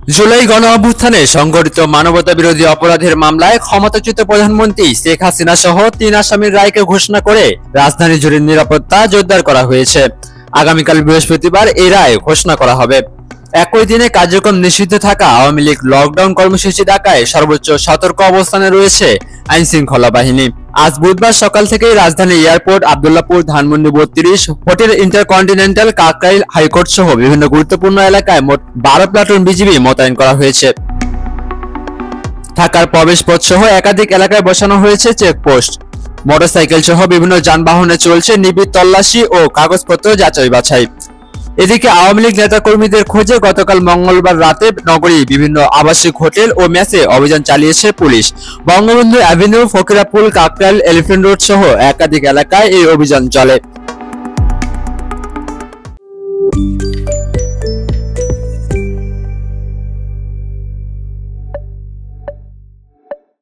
জুলাই গণ অভ্যুত্থানে সংঘটিত মানবতা বিরোধী অপরাধের মামলায় ক্ষমতাচ্যুত প্রধানমন্ত্রী শেখ হাসিনা সহ 3 আসামির রায়কে ঘোষণা করে রাজধানী জুড়ে নিরাপত্তা জোরদার করা হয়েছে। আগামীকাল বৃহস্পতিবার এই রায় ঘোষণা করা হবে। একই দিনে কার্যক্রম নিষিদ্ধ থাকা আওয়ামী লীগ লকডাউন কর্মসূচি ডাকায় সর্বোচ্চ সতর্ক অবস্থানে রয়েছে আইন শৃঙ্খলা বাহিনী। আজ বুধবার সকাল থেকেই রাজধানী airport, Abdullahpur, Dhanmondi 32, hotel intercontinental, Kakrail, high court সহ বিভিন্ন গুরুত্বপূর্ণ এলাকায় মোট 12 প্লাটুন বিজিবি মোতায়েন করা হয়েছে। ঢাকার প্রবেশপথ সহ একাধিক এলাকায় বসানো হয়েছে চেকপোস্ট। মোটরসাইকেল সহ বিভিন্ন যানবাহনে চলছে নিবিড় তল্লাশি ও কাগজপত্র যাচাই বাছাই। এদিকে আওয়ামী লীগ নেতাকর্মীদের খোঁজে গতকাল মঙ্গলবার রাতে নগরীর বিভিন্ন আবাসিক হোটেল ও মেসে অভিযান চালিয়েছে পুলিশ। Bangabandhu avenue, Fakirapul, Kakrail, elephant road সহ একাধিক এলাকায় এই অভিযান চলে।